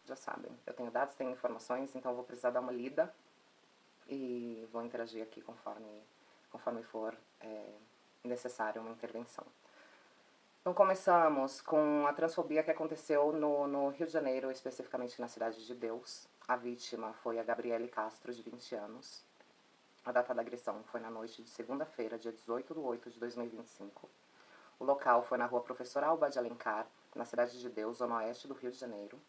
Já sabem, eu tenho dados, tenho informações, então eu vou precisar dar uma lida e vou interagir aqui conforme for necessário uma intervenção. Então começamos com a transfobia que aconteceu no Rio de Janeiro, especificamente na Cidade de Deus. A vítima foi a Gabriele Castro, de 20 anos. A data da agressão foi na noite de segunda-feira, dia 18/8/2025. O local foi na rua Professor Alba de Alencar, na Cidade de Deus, zona oeste do Rio de Janeiro.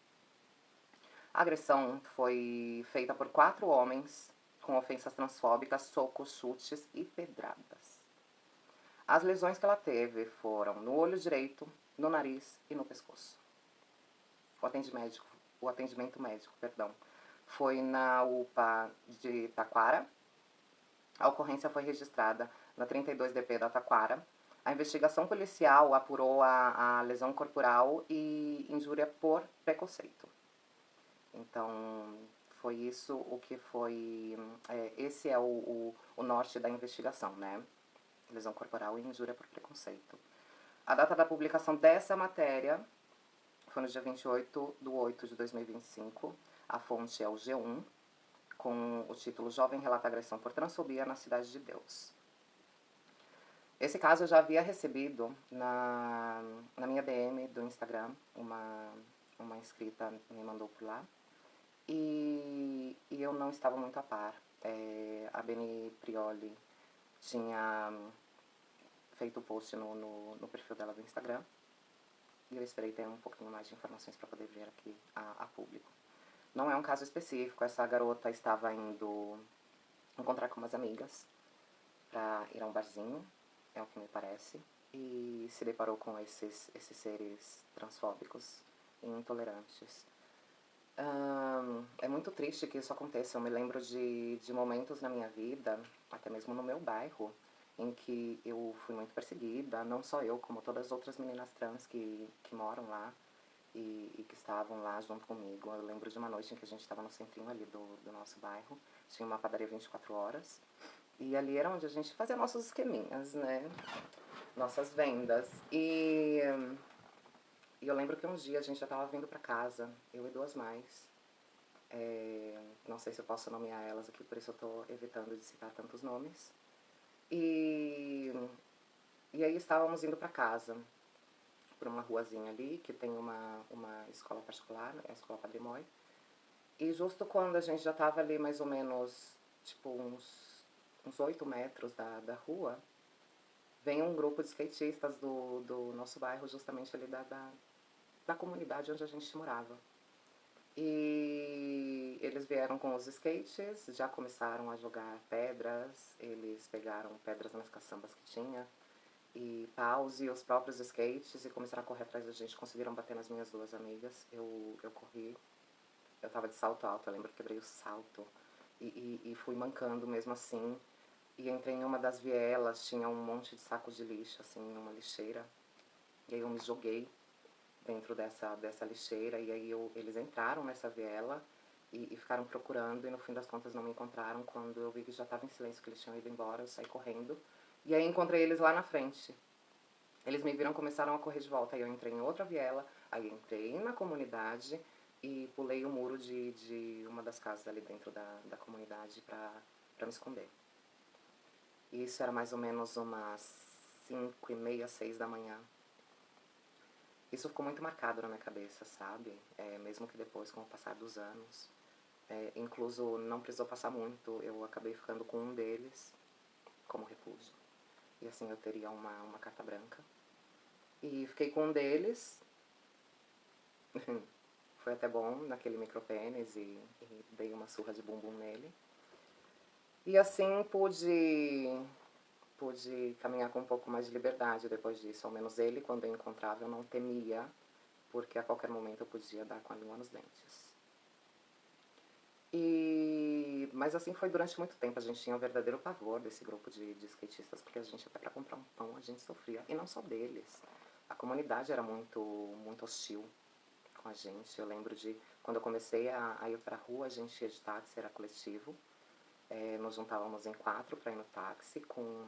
A agressão foi feita por 4 homens com ofensas transfóbicas, socos, chutes e pedradas. As lesões que ela teve foram no olho direito, no nariz e no pescoço. O atendimento médico, foi na UPA de Taquara. A ocorrência foi registrada na 32DP da Taquara. A investigação policial apurou a lesão corporal e injúria por preconceito. Então, foi isso o que foi... esse é o norte da investigação, né? Lesão corporal e injúria por preconceito. A data da publicação dessa matéria foi no dia 28/8/2025. A fonte é o G1, com o título Jovem relata agressão por transfobia na Cidade de Deus. Esse caso eu já havia recebido na minha DM do Instagram, uma inscrita me mandou por lá, e eu não estava muito a par. A Beni Prioli tinha feito o post no perfil dela do Instagram, e eu esperei ter um pouquinho mais de informações para poder ver aqui a público. Não é um caso específico, essa garota estava indo encontrar com umas amigas para ir a um barzinho, é o que me parece, e se deparou com esses seres transfóbicos e intolerantes. É muito triste que isso aconteça. Eu me lembro de momentos na minha vida, até mesmo no meu bairro, em que eu fui muito perseguida, não só eu, como todas as outras meninas trans que moram lá e que estavam lá junto comigo. Eu lembro de uma noite em que a gente estava no centrinho ali do nosso bairro, tinha uma padaria 24 horas, e ali era onde a gente fazia nossos esqueminhas, né? Nossas vendas. E eu lembro que um dia a gente já estava vindo para casa, eu e 2 mais. Não sei se eu posso nomear elas aqui, por isso eu estou evitando de citar tantos nomes. E aí estávamos indo para casa, por uma ruazinha ali, que tem uma escola particular, a Escola Padre Moy. E justo quando a gente já estava ali mais ou menos, tipo, uns 8 metros da rua, vem um grupo de skatistas do nosso bairro, justamente ali da comunidade onde a gente morava. E eles vieram com os skates, já começaram a jogar pedras, eles pegaram pedras nas caçambas que tinha, e paus e os próprios skates, e começaram a correr atrás da gente, conseguiram bater nas minhas 2 amigas. Eu corri, eu tava de salto alto, eu lembro que quebrei o salto, e fui mancando mesmo assim, e entrei em uma das vielas, tinha um monte de sacos de lixo, assim, numa lixeira, e aí eu me joguei dentro dessa lixeira, e aí eles entraram nessa viela e ficaram procurando, e no fim das contas não me encontraram. Quando eu vi que já estava em silêncio, que eles tinham ido embora, eu saí correndo, e aí encontrei eles lá na frente. Eles me viram, começaram a correr de volta, aí eu entrei em outra viela, aí entrei na comunidade e pulei o muro de uma das casas ali dentro da comunidade pra me esconder. E isso era mais ou menos umas 5h30, 6 da manhã. Isso ficou muito marcado na minha cabeça, sabe? Mesmo que depois, com o passar dos anos, incluso não precisou passar muito, eu acabei ficando com um deles como refúgio. E assim eu teria uma carta branca. E fiquei com um deles. Foi até bom naquele micropênis e dei uma surra de bumbum nele. E assim pude caminhar com um pouco mais de liberdade depois disso. Ao menos ele, quando eu encontrava, eu não temia, porque a qualquer momento eu podia dar com a língua nos dentes. Mas assim foi durante muito tempo. A gente tinha um verdadeiro pavor desse grupo de skatistas, porque a gente, até para comprar um pão, a gente sofria. E não só deles. A comunidade era muito, muito hostil com a gente. Eu lembro de quando eu comecei a ir pra rua, a gente ia de táxi, era coletivo. Nos juntávamos em 4 para ir no táxi com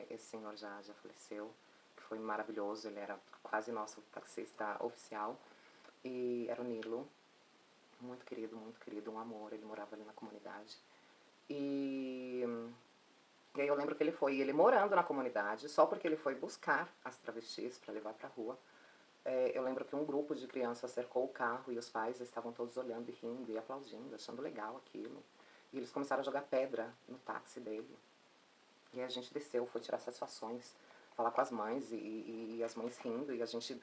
esse senhor já faleceu, que foi maravilhoso, ele era quase nosso taxista oficial. E era o Nilo, muito querido, um amor, ele morava ali na comunidade. E aí eu lembro que ele morando na comunidade, só porque ele foi buscar as travestis para levar pra rua. Eu lembro que um grupo de crianças cercou o carro e os pais estavam todos olhando e rindo e aplaudindo, achando legal aquilo. E eles começaram a jogar pedra no táxi dele. E aí a gente desceu, foi tirar satisfações, falar com as mães e as mães rindo e a gente,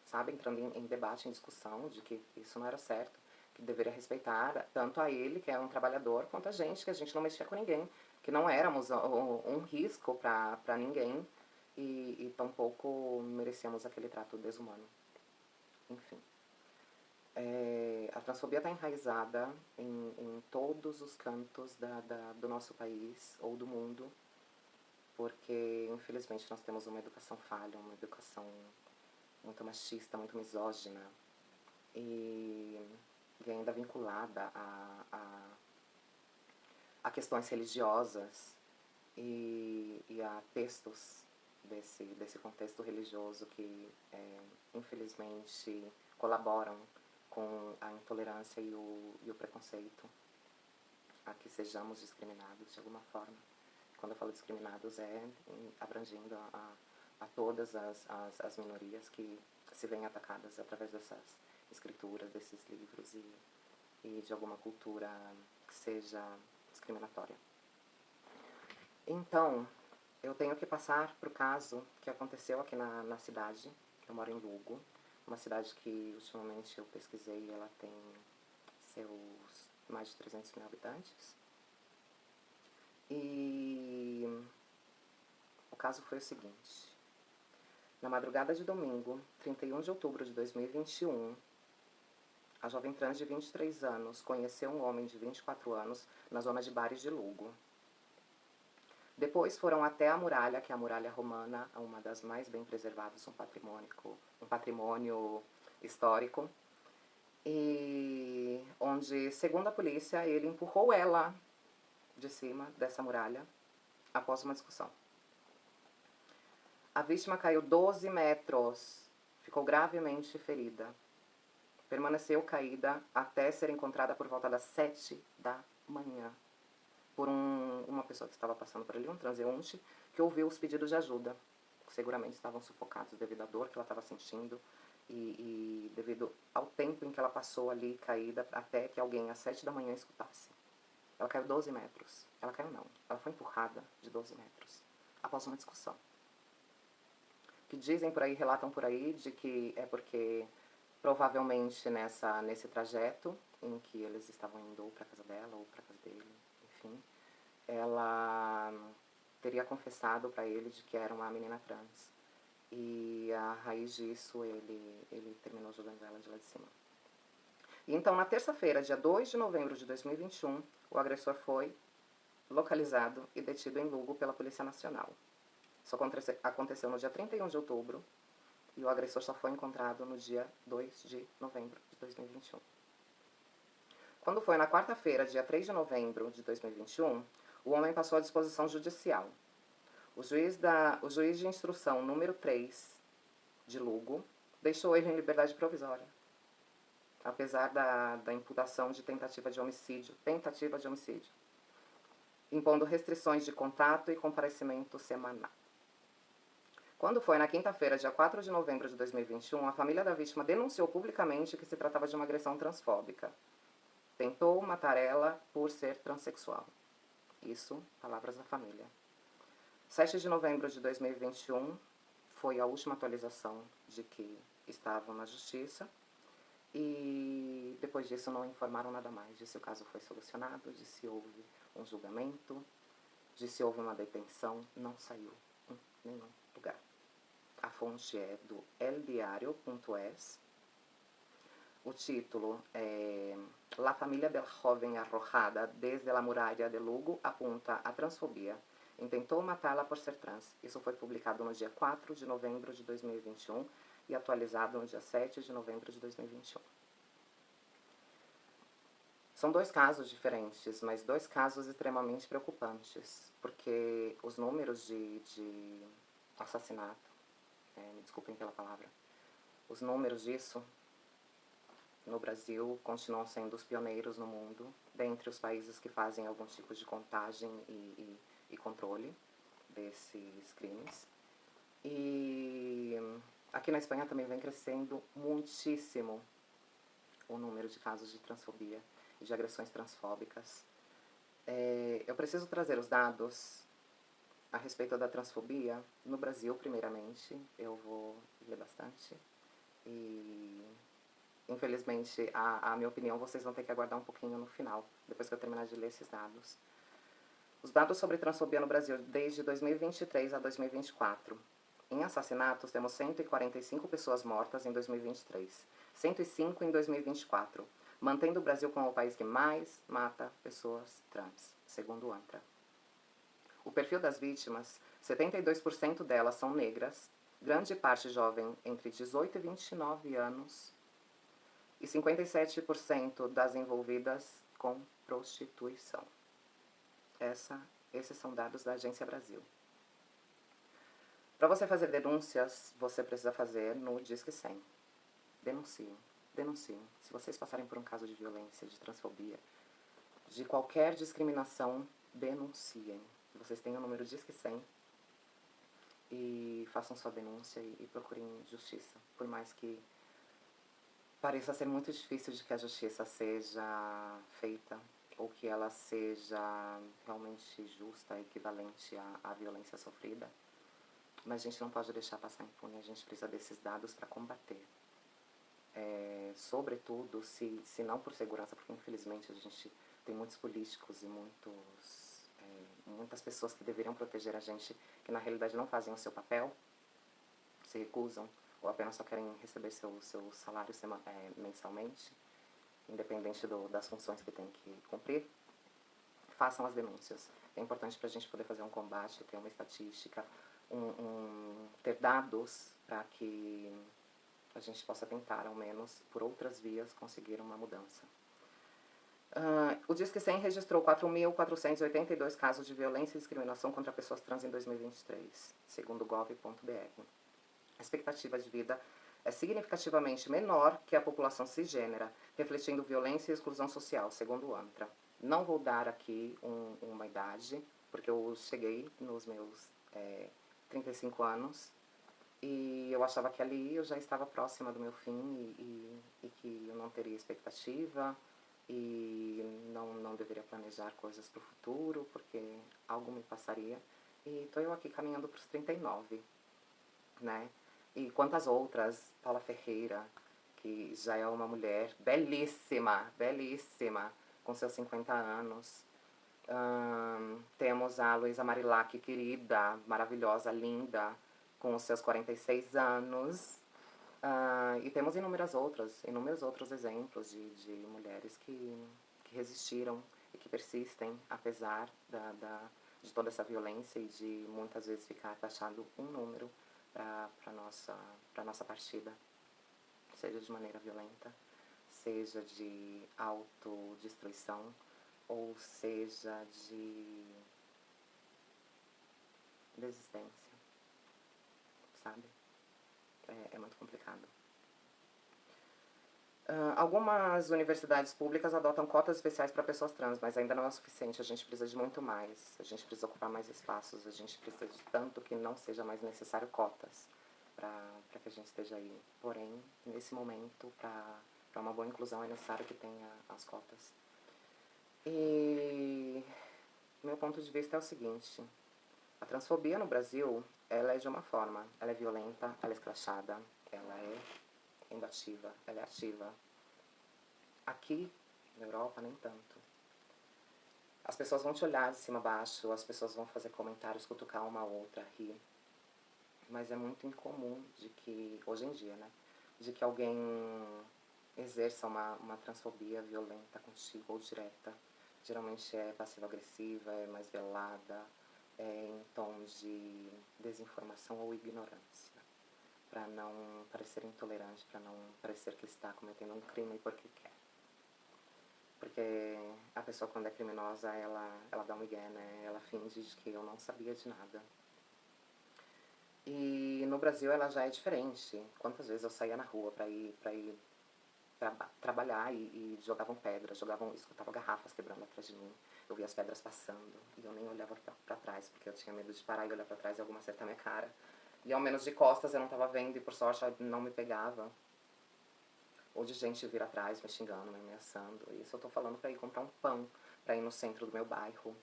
sabe, entrando em debate, em discussão de que isso não era certo, que deveria respeitar tanto a ele, que é um trabalhador, quanto a gente, que a gente não mexia com ninguém, que não éramos um risco para ninguém e tampouco merecíamos aquele trato desumano. Enfim. A transfobia está enraizada em todos os cantos do nosso país ou do mundo, porque infelizmente nós temos uma educação falha, uma educação muito machista, muito misógina e ainda vinculada a questões religiosas e a textos desse contexto religioso que infelizmente colaboram com a intolerância e o preconceito a que sejamos discriminados de alguma forma. Quando eu falo discriminados abrangindo a todas as minorias que se veem atacadas através dessas escrituras, desses livros e de alguma cultura que seja discriminatória. Então, eu tenho que passar para o caso que aconteceu aqui na cidade. Eu moro em Lugo, uma cidade que ultimamente eu pesquisei, ela tem seus mais de 300 mil habitantes. E o caso foi o seguinte: na madrugada de domingo, 31 de outubro de 2021, a jovem trans de 23 anos conheceu um homem de 24 anos na zona de Bares de Lugo. Depois foram até a muralha, que é a muralha romana, uma das mais bem preservadas, um patrimônio histórico, e onde, segundo a polícia, ele empurrou ela de cima dessa muralha após uma discussão. A vítima caiu 12 metros, ficou gravemente ferida. Permaneceu caída até ser encontrada por volta das 7 da manhã por uma pessoa que estava passando por ali, um transeunte, que ouviu os pedidos de ajuda. Seguramente estavam sufocados devido à dor que ela estava sentindo e devido ao tempo em que ela passou ali caída até que alguém às 7 da manhã escutasse. Ela caiu 12 metros. Ela caiu não, ela foi empurrada de 12 metros após uma discussão. Que dizem por aí, relatam por aí, de que é porque provavelmente nesse trajeto em que eles estavam indo ou para casa dela ou para casa dele, enfim, ela teria confessado para ele de que era uma menina trans. E a raiz disso, ele terminou jogando ela de lá de cima. E então, na terça-feira, dia 2 de novembro de 2021, o agressor foi localizado e detido em Lugo pela Polícia Nacional. Isso aconteceu no dia 31 de outubro e o agressor só foi encontrado no dia 2 de novembro de 2021. Quando foi na quarta-feira, dia 3 de novembro de 2021, o homem passou à disposição judicial. O juiz de instrução número 3 de Lugo deixou ele em liberdade provisória, apesar da imputação de tentativa de homicídio, impondo restrições de contato e comparecimento semanal. Quando foi na quinta-feira, dia 4 de novembro de 2021, a família da vítima denunciou publicamente que se tratava de uma agressão transfóbica. Tentou matar ela por ser transexual. Isso, palavras da família. 7 de novembro de 2021 foi a última atualização de que estavam na justiça. E depois disso não informaram nada mais. De se o caso foi solucionado, de se houve um julgamento, de se houve uma detenção. Não saiu em nenhum lugar. A fonte é do eldiario.es. O título é La familia del joven arrojada desde la muralla de Lugo apunta a transfobia. Intentou matá-la por ser trans. Isso foi publicado no dia 4 de novembro de 2021 e atualizado no dia 7 de novembro de 2021. São dois casos diferentes, mas dois casos extremamente preocupantes, porque os números de assassinato me desculpem pela palavra, os números disso no Brasil continuam sendo os pioneiros no mundo, dentre os países que fazem algum tipo de contagem e controle desses crimes. E aqui na Espanha também vem crescendo muitíssimo o número de casos de transfobia e de agressões transfóbicas. Eu preciso trazer os dados a respeito da transfobia no Brasil, primeiramente. Eu vou ler bastante e, infelizmente, a minha opinião vocês vão ter que aguardar um pouquinho no final, depois que eu terminar de ler esses dados. Os dados sobre transfobia no Brasil desde 2023 a 2024. Em assassinatos, temos 145 pessoas mortas em 2023, 105 em 2024, mantendo o Brasil como o país que mais mata pessoas trans, segundo o ANTRA. O perfil das vítimas, 72% delas são negras, grande parte jovem entre 18 e 29 anos, e 57% das envolvidas com prostituição. Esses são dados da Agência Brasil. Para você fazer denúncias, você precisa fazer no Disque 100. Denunciem, denunciem. Se vocês passarem por um caso de violência, de transfobia, de qualquer discriminação, denunciem. Vocês têm o número Disque 100 e façam sua denúncia e procurem justiça. Por mais que pareça ser muito difícil de que a justiça seja feita ou que ela seja realmente justa, equivalente à violência sofrida, mas a gente não pode deixar passar impune, a gente precisa desses dados para combater. Sobretudo, se não por segurança, porque infelizmente a gente tem muitos políticos e muitas pessoas que deveriam proteger a gente, que na realidade não fazem o seu papel, se recusam, ou apenas só querem receber seu salário mensalmente, independente das funções que tem que cumprir. Façam as denúncias. É importante para a gente poder fazer um combate, ter uma estatística, ter dados para que a gente possa tentar, ao menos, por outras vias, conseguir uma mudança. O Disque 100 registrou 4.482 casos de violência e discriminação contra pessoas trans em 2023, segundo gov.br. A expectativa de vida é significativamente menor que a população cisgênera, refletindo violência e exclusão social, segundo o ANTRA. Não vou dar aqui uma idade, porque eu cheguei nos meus 35 anos e eu achava que ali eu já estava próxima do meu fim e que eu não teria expectativa e não deveria planejar coisas para o futuro, porque algo me passaria. E estou eu aqui caminhando para os 39, né? E quantas outras, Paula Ferreira, que já é uma mulher belíssima, belíssima, com seus 50 anos. Temos a Luísa Marilac, querida, maravilhosa, linda, com os seus 46 anos. E temos inúmeros outros exemplos de mulheres que resistiram e que persistem, apesar de toda essa violência e de muitas vezes ficar taxado um número para nossa partida, seja de maneira violenta, seja de autodestruição, ou seja de desistência, sabe? É muito complicado. Algumas universidades públicas adotam cotas especiais para pessoas trans, mas ainda não é o suficiente, a gente precisa de muito mais, a gente precisa ocupar mais espaços, a gente precisa de tanto que não seja mais necessário cotas para que a gente esteja aí. Porém, nesse momento, para uma boa inclusão é necessário que tenha as cotas. E meu ponto de vista é o seguinte: a transfobia no Brasil, ela é de uma forma, ela é violenta, ela é escrachada, ela é combativa, ela é ativa. Aqui, na Europa, nem tanto. As pessoas vão te olhar de cima a baixo, as pessoas vão fazer comentários, cutucar uma outra, rir. Mas é muito incomum de que, hoje em dia, né, de que alguém exerça uma transfobia violenta contigo ou direta. Geralmente é passiva-agressiva, é mais velada, é em tons de desinformação ou ignorância, para não parecer intolerante, para não parecer que está cometendo um crime porque quer. Porque a pessoa, quando é criminosa, ela dá um migué, né? Ela finge de que eu não sabia de nada. E no Brasil ela já é diferente. Quantas vezes eu saía na rua pra ir trabalhar e jogavam pedras, escutavam garrafas quebrando atrás de mim. Eu via as pedras passando e eu nem olhava pra trás, porque eu tinha medo de parar e olhar pra trás e alguma acertar minha cara. E ao menos de costas eu não tava vendo e por sorte não me pegava. Ou de gente vir atrás me xingando, me ameaçando. Isso eu tô falando pra ir comprar um pão, pra ir no centro do meu bairro,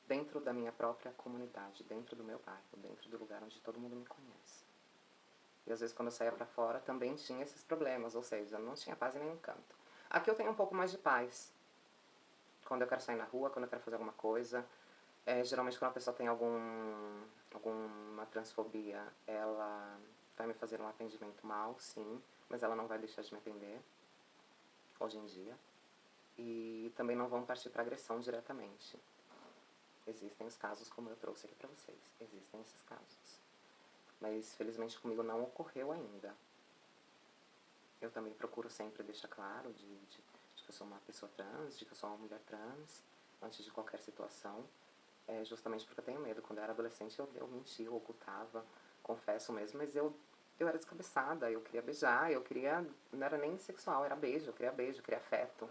dentro da minha própria comunidade, dentro do meu bairro, dentro do lugar onde todo mundo me conhece. E às vezes quando eu saía pra fora também tinha esses problemas, ou seja, não tinha paz em nenhum canto. Aqui eu tenho um pouco mais de paz. Quando eu quero sair na rua, quando eu quero fazer alguma coisa. Geralmente quando a pessoa tem alguma transfobia, ela vai me fazer um atendimento mal, sim, mas ela não vai deixar de me atender, hoje em dia. E também não vão partir para agressão diretamente. Existem os casos como eu trouxe aqui para vocês. Existem esses casos. Mas felizmente comigo não ocorreu ainda. Eu também procuro sempre deixar claro de que eu sou uma pessoa trans, de que eu sou uma mulher trans, antes de qualquer situação. Justamente porque eu tenho medo. Quando eu era adolescente eu mentia, eu ocultava, confesso mesmo, mas eu era descabeçada, eu queria beijar, não era nem sexual, era beijo, eu queria afeto.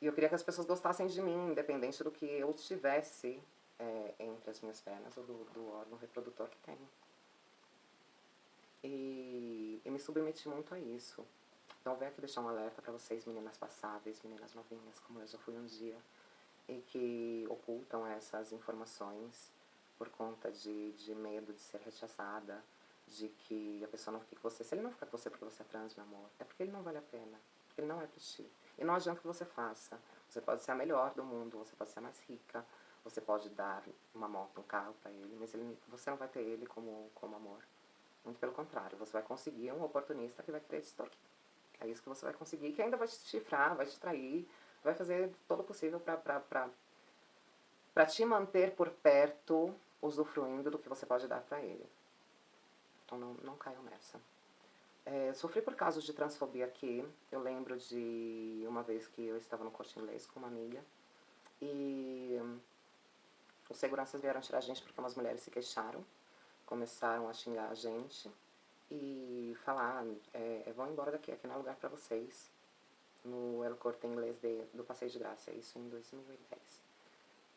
E eu queria que as pessoas gostassem de mim, independente do que eu tivesse entre as minhas pernas ou do órgão reprodutor que tenho. E me submeti muito a isso. Então venho aqui deixar um alerta pra vocês, meninas passáveis, meninas novinhas, como eu já fui um dia, e que ocultam essas informações por conta de medo de ser rechaçada, de que a pessoa não fique com você. Se ele não ficar com você porque você é trans, meu amor, é porque ele não vale a pena, porque ele não é pra ti. E não adianta que você faça. Você pode ser a melhor do mundo, você pode ser a mais rica, você pode dar uma moto, um carro pra ele, mas você não vai ter ele como amor. Muito pelo contrário, você vai conseguir um oportunista que vai querer te extorquir. É isso que você vai conseguir, que ainda vai te chifrar, vai te trair, vai fazer todo o possível pra te manter por perto, usufruindo do que você pode dar pra ele. Então não caiam nessa. Sofri por casos de transfobia aqui. Eu lembro de uma vez que eu estava no Corte Inglês com uma amiga e os seguranças vieram tirar a gente porque umas mulheres se queixaram, começaram a xingar a gente e falar, vão embora daqui, aqui não é lugar pra vocês. No El Corte Inglês do Passeio de Graça, isso em 2010.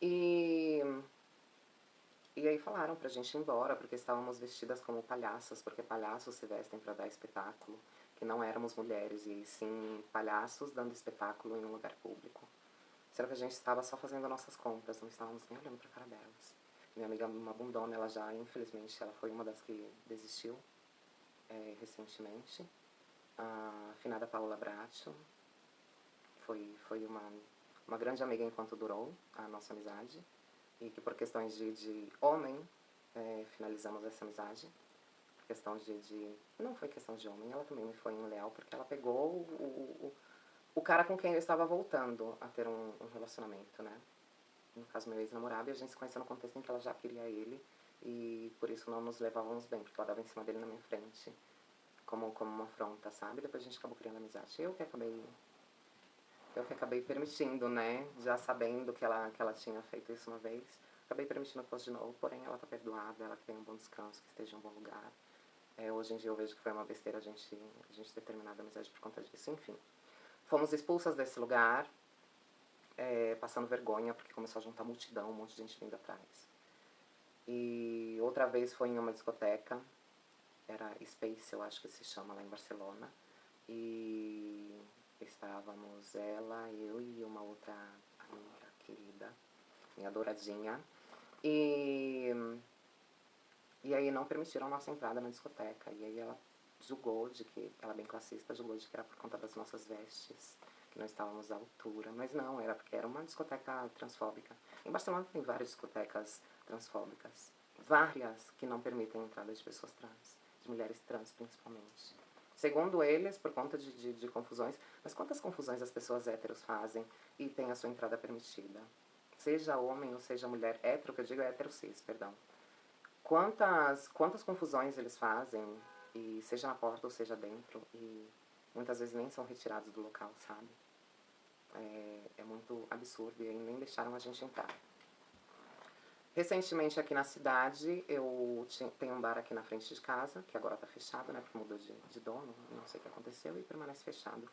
E aí falaram pra gente ir embora, porque estávamos vestidas como palhaças, porque palhaços se vestem pra dar espetáculo, que não éramos mulheres, e sim palhaços dando espetáculo em um lugar público. Será que a gente estava só fazendo nossas compras, não estávamos nem olhando pra cara delas. Minha amiga, uma bundona, ela já, infelizmente, ela foi uma das que desistiu recentemente. A finada Paola Bracho foi uma grande amiga enquanto durou a nossa amizade. E que por questões de homem, finalizamos essa amizade. Por questão não foi questão de homem, ela também me foi inleal, porque ela pegou o cara com quem eu estava voltando a ter um relacionamento, né? No caso, meu ex-namorado, e a gente se conheceu no contexto em que ela já queria ele, e por isso não nos levávamos bem, porque ela dava em cima dele na minha frente, como uma afronta, sabe? Depois a gente acabou criando amizade. Eu que acabei permitindo, né? Já sabendo que ela tinha feito isso uma vez. Acabei permitindo que fosse de novo, porém ela tá perdoada, ela tenha um bom descanso, que esteja em um bom lugar. Hoje em dia eu vejo que foi uma besteira a gente ter terminado a amizade por conta disso. Enfim, fomos expulsas desse lugar, passando vergonha, porque começou a juntar multidão, um monte de gente vindo atrás. E outra vez foi em uma discoteca, era Space, eu acho que se chama, lá em Barcelona. E estávamos ela, eu e uma outra amiga querida, minha adoradinha. E aí não permitiram nossa entrada na discoteca. E aí ela julgou de que, ela bem classista, julgou de que era por conta das nossas vestes, que não estávamos à altura. Mas não, era porque era uma discoteca transfóbica. Em Barcelona tem várias discotecas transfóbicas. Várias que não permitem a entrada de pessoas trans, de mulheres trans principalmente. Segundo eles, por conta de confusões, mas quantas confusões as pessoas héteros fazem e têm a sua entrada permitida? Seja homem ou seja mulher, hétero, que eu digo é hétero cis, perdão. Quantas confusões eles fazem, e seja na porta ou seja dentro, e muitas vezes nem são retirados do local, sabe? É muito absurdo, e aí nem deixaram a gente entrar. Recentemente aqui na cidade, tenho um bar aqui na frente de casa, que agora tá fechado, né, porque mudou de dono, não sei o que aconteceu, e permanece fechado.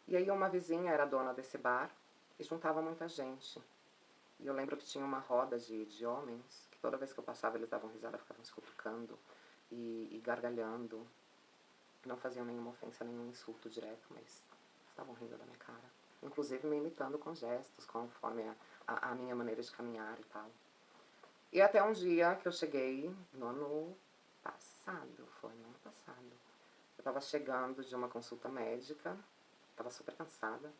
E aí uma vizinha era dona desse bar e juntava muita gente. E eu lembro que tinha uma roda de homens, que toda vez que eu passava eles davam risada, ficavam se cutucando e gargalhando. Não faziam nenhuma ofensa, nenhum insulto direto, mas estavam rindo da minha cara. Inclusive me imitando com gestos, conforme a minha maneira de caminhar e tal. E até um dia que eu cheguei, no ano passado, foi no ano passado. Eu tava chegando de uma consulta médica, tava super cansada.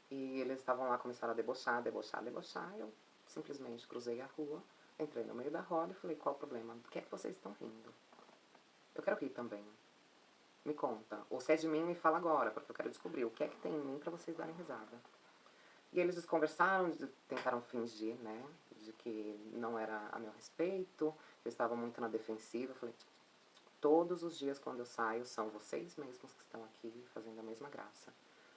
E eles estavam lá, começaram a debochar. Eu simplesmente cruzei a rua, entrei no meio da roda e falei, qual o problema? Do que é que vocês estão rindo? Eu quero rir também. Me conta. Ou se é de mim, me fala agora, porque eu quero descobrir o que é que tem em mim pra vocês darem risada. E eles desconversaram, tentaram fingir, né, de que não era a meu respeito, eu estava muito na defensiva. Eu falei, todos os dias quando eu saio, são vocês mesmos que estão aqui fazendo a mesma graça.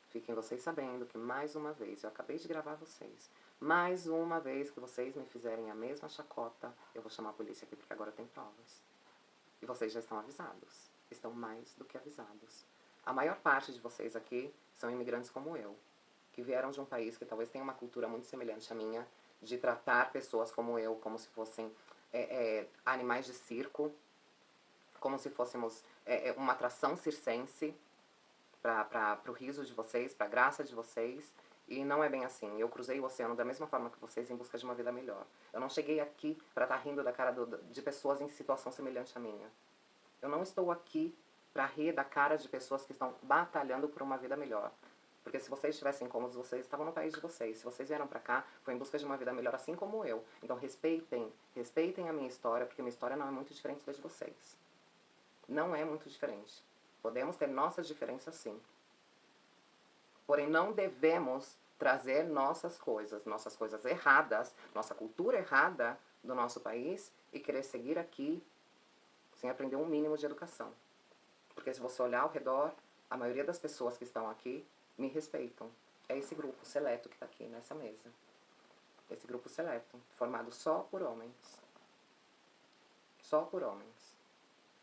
Fiquem vocês sabendo que mais uma vez, eu acabei de gravar vocês, mais uma vez que vocês me fizerem a mesma chacota, eu vou chamar a polícia aqui porque agora tem provas. E vocês já estão avisados, estão mais do que avisados. A maior parte de vocês aqui são imigrantes como eu, que vieram de um país que talvez tenha uma cultura muito semelhante à minha, de tratar pessoas como eu, como se fossem animais de circo, como se fôssemos uma atração circense para o riso de vocês, para a graça de vocês. E não é bem assim. Eu cruzei o oceano da mesma forma que vocês em busca de uma vida melhor. Eu não cheguei aqui para estar rindo da cara de pessoas em situação semelhante à minha. Eu não estou aqui para rir da cara de pessoas que estão batalhando por uma vida melhor. Porque se vocês estivessem incômodos, vocês estavam no país de vocês. Se vocês vieram pra cá, foi em busca de uma vida melhor, assim como eu. Então respeitem a minha história, porque minha história não é muito diferente da de vocês. Não é muito diferente. Podemos ter nossas diferenças, sim. Porém, não devemos trazer nossas coisas erradas, nossa cultura errada do nosso país e querer seguir aqui sem aprender um mínimo de educação. Porque se você olhar ao redor, a maioria das pessoas que estão aqui me respeitam. É esse grupo seleto que está aqui nessa mesa. Esse grupo seleto, formado só por homens. Só por homens.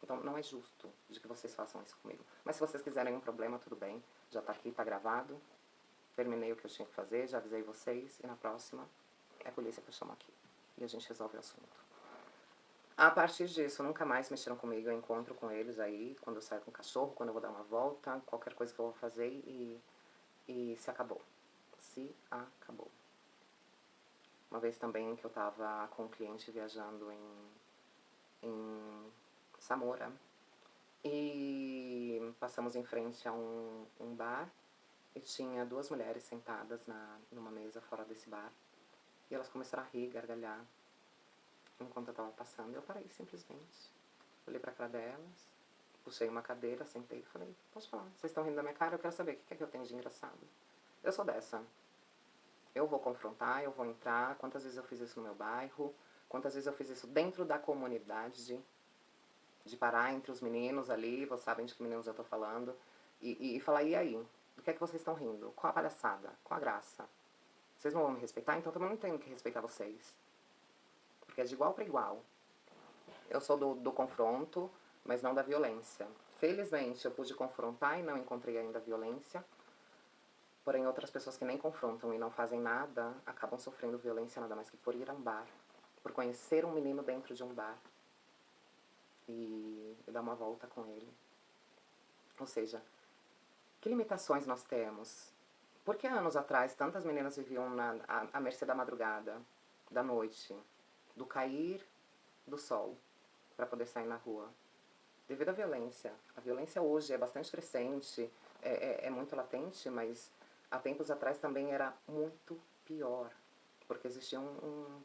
Então não é justo de que vocês façam isso comigo. Mas se vocês quiserem um problema, tudo bem. Já está aqui, está gravado. Terminei o que eu tinha que fazer, já avisei vocês. E na próxima, é a polícia que eu chamo aqui. E a gente resolve o assunto. A partir disso, nunca mais mexeram comigo. Eu encontro com eles aí, quando eu saio com o cachorro, quando eu vou dar uma volta, qualquer coisa que eu vou fazer e se acabou. Se acabou. Uma vez também que eu tava com um cliente viajando em Samora. E passamos em frente a um bar e tinha duas mulheres sentadas numa mesa fora desse bar. E elas começaram a rir, gargalhar, enquanto eu tava passando. Eu parei simplesmente. Olhei pra cara delas, puxei uma cadeira, sentei e falei, pode falar, vocês estão rindo da minha cara, eu quero saber o que é que eu tenho de engraçado. Eu sou dessa. Eu vou confrontar, eu vou entrar. Quantas vezes eu fiz isso no meu bairro, quantas vezes eu fiz isso dentro da comunidade, de parar entre os meninos ali, vocês sabem de que meninos eu tô falando, e falar, e aí? Do que é que vocês estão rindo? Qual a palhaçada? Qual a graça? Vocês não vão me respeitar? Então eu também não tenho que respeitar vocês. Porque é de igual para igual. Eu sou do confronto, mas não da violência. Felizmente eu pude confrontar e não encontrei ainda violência. Porém, outras pessoas que nem confrontam e não fazem nada acabam sofrendo violência nada mais que por ir a um bar, por conhecer um menino dentro de um bar e dar uma volta com ele. Ou seja, que limitações nós temos? Por que anos atrás tantas meninas viviam à mercê da madrugada, da noite, do cair do sol, para poder sair na rua? Devido à violência. A violência hoje é bastante crescente, é muito latente, mas há tempos atrás também era muito pior, porque existia um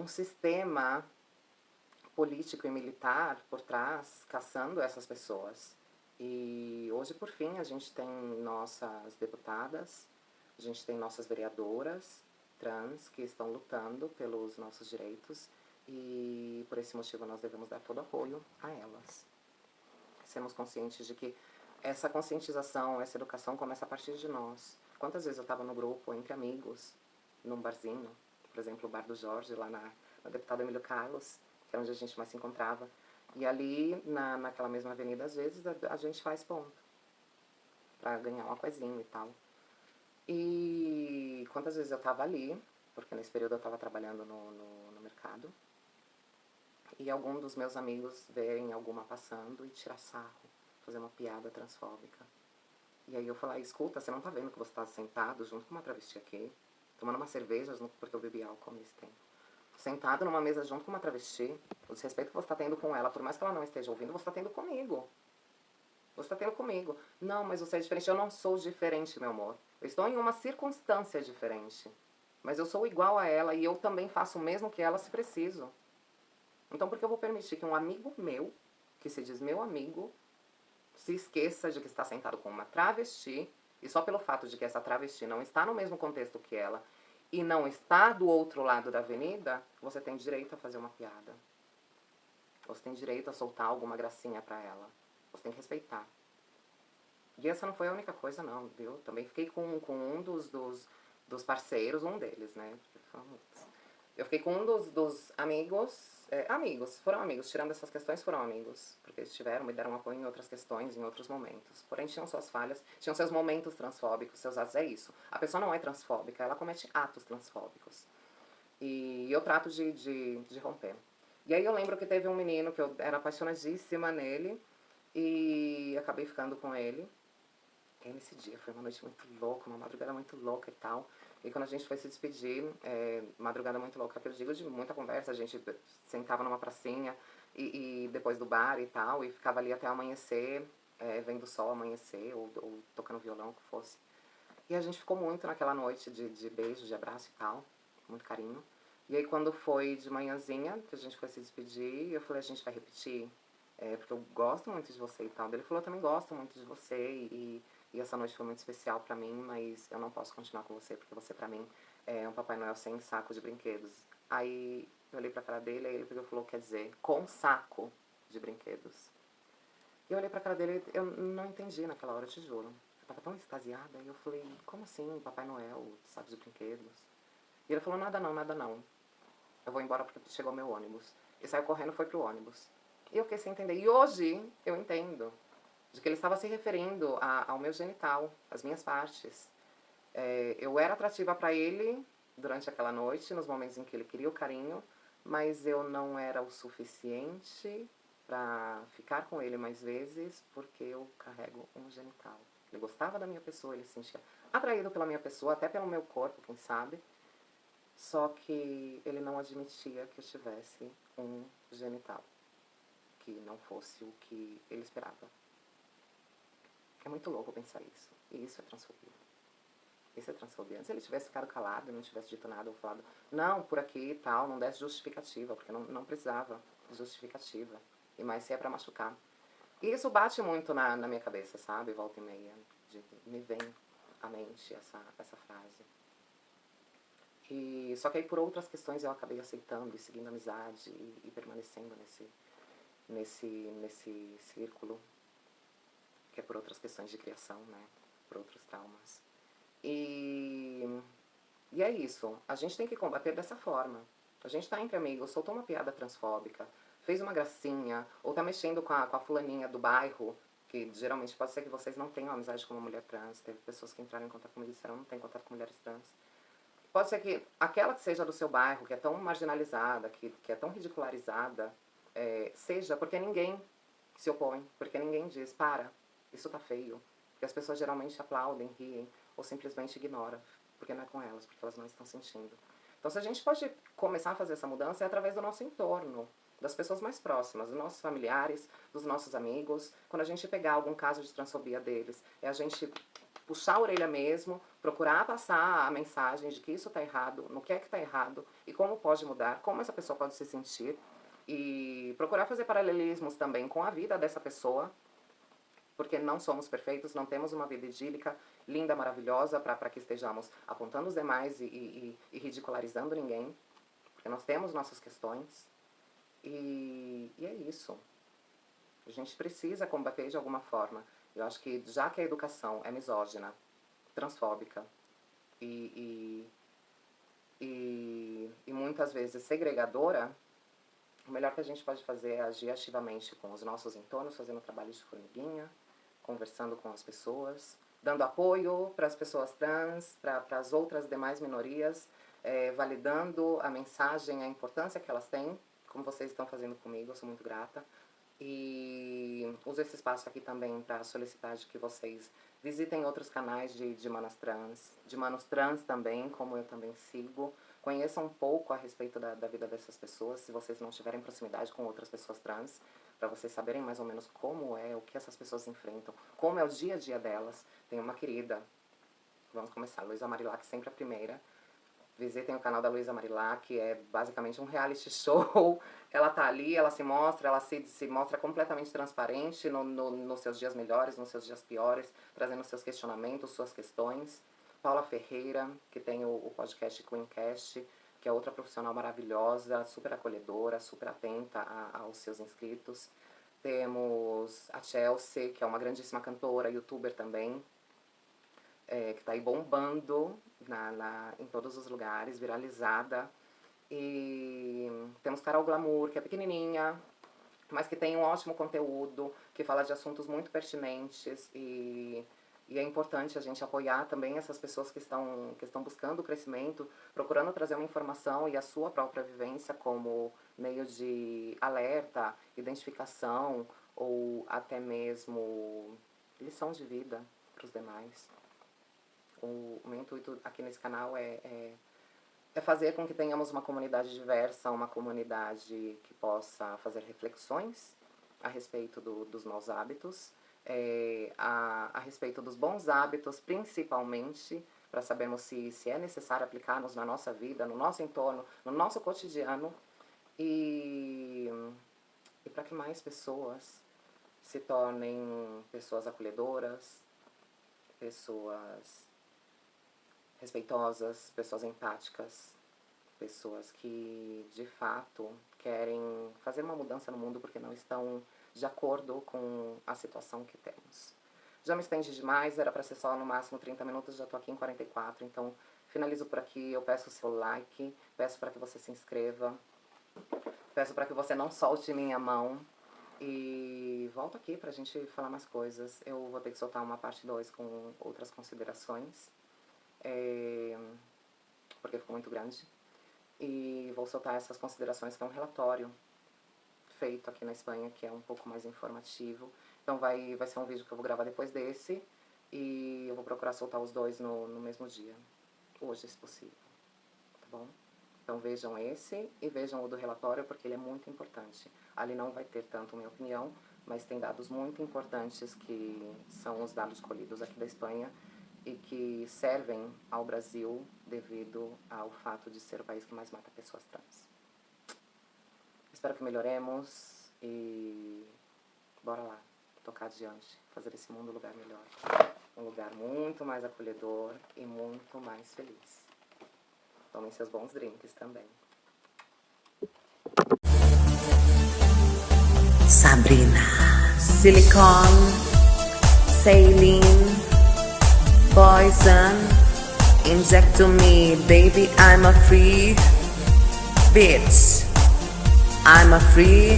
sistema político e militar por trás, caçando essas pessoas. E hoje, por fim, a gente tem nossas deputadas, a gente tem nossas vereadoras trans que estão lutando pelos nossos direitos e por esse motivo nós devemos dar todo apoio a elas. Sermos conscientes de que essa conscientização, essa educação começa a partir de nós. Quantas vezes eu estava no grupo, entre amigos, num barzinho, por exemplo, o Bar do Jorge, lá na Deputado Emílio Carlos, que era onde a gente mais se encontrava. E ali, naquela mesma avenida, às vezes, a gente faz ponto, pra ganhar uma coisinha e tal. E quantas vezes eu tava ali, porque nesse período eu tava trabalhando no mercado, e algum dos meus amigos verem alguma passando e tirar sarro, fazer uma piada transfóbica. E aí eu falar, escuta, você não tá vendo que você tá sentado junto com uma travesti aqui, tomando uma cerveja, porque eu bebi álcool nesse tempo. Sentado numa mesa junto com uma travesti, o desrespeito que você tá tendo com ela, por mais que ela não esteja ouvindo, você tá tendo comigo. Você tá tendo comigo. Não, mas você é diferente. Eu não sou diferente, meu amor. Eu estou em uma circunstância diferente. Mas eu sou igual a ela e eu também faço o mesmo que ela se preciso. Então por que eu vou permitir que um amigo meu, que se diz meu amigo, se esqueça de que está sentado com uma travesti, e só pelo fato de que essa travesti não está no mesmo contexto que ela, e não está do outro lado da avenida, você tem direito a fazer uma piada. Você tem direito a soltar alguma gracinha pra ela. Você tem que respeitar. E essa não foi a única coisa, não, viu? Também fiquei com um dos parceiros, um deles, né? Eu fiquei com um dos amigos, foram amigos, tirando essas questões, foram amigos. Porque eles me deram apoio em outras questões, em outros momentos. Porém, tinham suas falhas, tinham seus momentos transfóbicos, seus atos, é isso. A pessoa não é transfóbica, ela comete atos transfóbicos. E eu trato de romper. E aí eu lembro que teve um menino que eu era apaixonadíssima nele, e acabei ficando com ele. E nesse dia foi uma noite muito louca, uma madrugada muito louca e tal. E quando a gente foi se despedir, madrugada muito louca, que eu digo de muita conversa, a gente sentava numa pracinha e depois do bar e tal, e ficava ali até amanhecer, vendo o sol amanhecer, ou tocando violão, o que fosse. E a gente ficou muito naquela noite de beijo, de abraço e tal, com muito carinho. E aí quando foi de manhãzinha, que a gente foi se despedir, eu falei, a gente vai repetir, porque eu gosto muito de você e tal. Ele falou, eu também gosto muito de você e essa noite foi muito especial pra mim, mas eu não posso continuar com você, porque você pra mim é um Papai Noel sem saco de brinquedos. Aí eu olhei pra cara dele, aí ele pegou e falou, quer dizer, com saco de brinquedos. E eu olhei pra cara dele, eu não entendi naquela hora, eu te juro. Eu tava tão extasiada, e eu falei, como assim, Papai Noel, saco de brinquedos? E ele falou, nada não, nada não. Eu vou embora porque chegou meu ônibus. E saiu correndo e foi pro ônibus. E eu fiquei sem entender. E hoje eu entendo de que ele estava se referindo ao meu genital, às minhas partes. Eu era atrativa pra ele durante aquela noite, nos momentos em que ele queria o carinho, mas eu não era o suficiente pra ficar com ele mais vezes, porque eu carrego um genital. Ele gostava da minha pessoa, ele se sentia atraído pela minha pessoa, até pelo meu corpo, quem sabe. Só que ele não admitia que eu tivesse um genital, que não fosse o que ele esperava. É muito louco pensar isso. E isso é transfobia. Isso é transfobia. Antes ele tivesse ficado calado e não tivesse dito nada, ou falado, não, por aqui e tal, não desse justificativa, porque não precisava de justificativa. E mais se é pra machucar. E isso bate muito na minha cabeça, sabe? Volta e meia. Me vem à mente essa frase. Só que aí por outras questões eu acabei aceitando e seguindo amizade e permanecendo nesse círculo, que é por outras questões de criação, né? Por outros traumas. E é isso. A gente tem que combater dessa forma. A gente tá entre amigos, soltou uma piada transfóbica, fez uma gracinha, ou tá mexendo com a fulaninha do bairro, que geralmente pode ser que vocês não tenham amizade com uma mulher trans. Teve pessoas que entraram em contato comigo e disseram não tem contato com mulheres trans. Pode ser que aquela que seja do seu bairro, que é tão marginalizada, que é tão ridicularizada, seja porque ninguém se opõe, porque ninguém diz, para, isso tá feio. Porque as pessoas geralmente aplaudem, riem, ou simplesmente ignoram, porque não é com elas, porque elas não estão sentindo. Então se a gente pode começar a fazer essa mudança é através do nosso entorno, das pessoas mais próximas, dos nossos familiares, dos nossos amigos. Quando a gente pegar algum caso de transfobia deles, é a gente puxar a orelha mesmo, procurar passar a mensagem de que isso está errado, no que é que está errado e como pode mudar, como essa pessoa pode se sentir e procurar fazer paralelismos também com a vida dessa pessoa, porque não somos perfeitos, não temos uma vida idílica, linda, maravilhosa, para que estejamos apontando os demais e ridicularizando ninguém, porque nós temos nossas questões e é isso. A gente precisa combater de alguma forma. Eu acho que, já que a educação é misógina, transfóbica e e muitas vezes segregadora, o melhor que a gente pode fazer é agir ativamente com os nossos entornos, fazendo trabalho de formiguinha, conversando com as pessoas, dando apoio para as pessoas trans, para as outras demais minorias, validando a mensagem, a importância que elas têm, como vocês estão fazendo comigo, eu sou muito grata. E uso esse espaço aqui também para solicitar de que vocês visitem outros canais de manas trans, de manos trans também, como eu também sigo. Conheçam um pouco a respeito da vida dessas pessoas, se vocês não tiverem proximidade com outras pessoas trans, para vocês saberem mais ou menos como é, o que essas pessoas enfrentam, como é o dia a dia delas. Tem uma querida, vamos começar, Luísa Marilac, sempre a primeira. Visitem o canal da Luísa Marilac, que é basicamente um reality show. Ela tá ali, ela se mostra completamente transparente nos seus dias melhores, nos seus dias piores, trazendo seus questionamentos, suas questões. Paula Ferreira, que tem o podcast Queencast, que é outra profissional maravilhosa, super acolhedora, super atenta aos seus inscritos. Temos a Chelsea, que é uma grandíssima cantora, youtuber também, que tá aí bombando em todos os lugares, viralizada. E temos Carol Glamour, que é pequenininha, mas que tem um ótimo conteúdo, que fala de assuntos muito pertinentes e é importante a gente apoiar também essas pessoas que estão buscando o crescimento, procurando trazer uma informação e a sua própria vivência como meio de alerta, identificação ou até mesmo lição de vida para os demais. O meu intuito aqui nesse canal é fazer com que tenhamos uma comunidade diversa, uma comunidade que possa fazer reflexões a respeito dos maus hábitos, a respeito dos bons hábitos, principalmente, para sabermos se é necessário aplicá-los na nossa vida, no nosso entorno, no nosso cotidiano, e para que mais pessoas se tornem pessoas acolhedoras, pessoas respeitosas, pessoas empáticas, pessoas que, de fato, querem fazer uma mudança no mundo porque não estão de acordo com a situação que temos. Já me estendi demais, era para ser só no máximo 30 minutos, já estou aqui em 44, então finalizo por aqui. Eu peço o seu like, peço para que você se inscreva, peço para que você não solte minha mão e volto aqui para a gente falar mais coisas. Eu vou ter que soltar uma parte 2 com outras considerações, porque ficou muito grande, e vou soltar essas considerações, que é um relatório feito aqui na Espanha, que é um pouco mais informativo. Então vai ser um vídeo que eu vou gravar depois desse, e eu vou procurar soltar os dois no mesmo dia, hoje, se possível, tá bom? Então vejam esse e vejam o do relatório, porque ele é muito importante. Ali não vai ter tanto minha opinião, mas tem dados muito importantes que são os dados colhidos aqui da Espanha e que servem ao Brasil devido ao fato de ser o país que mais mata pessoas trans. Espero que melhoremos e bora lá, tocar adiante, fazer esse mundo um lugar melhor. Um lugar muito mais acolhedor e muito mais feliz. Tomem seus bons drinks também. Sabrina, Silicone, Saline, Poison, inject to me, baby, I'm a free bitch. I'm a free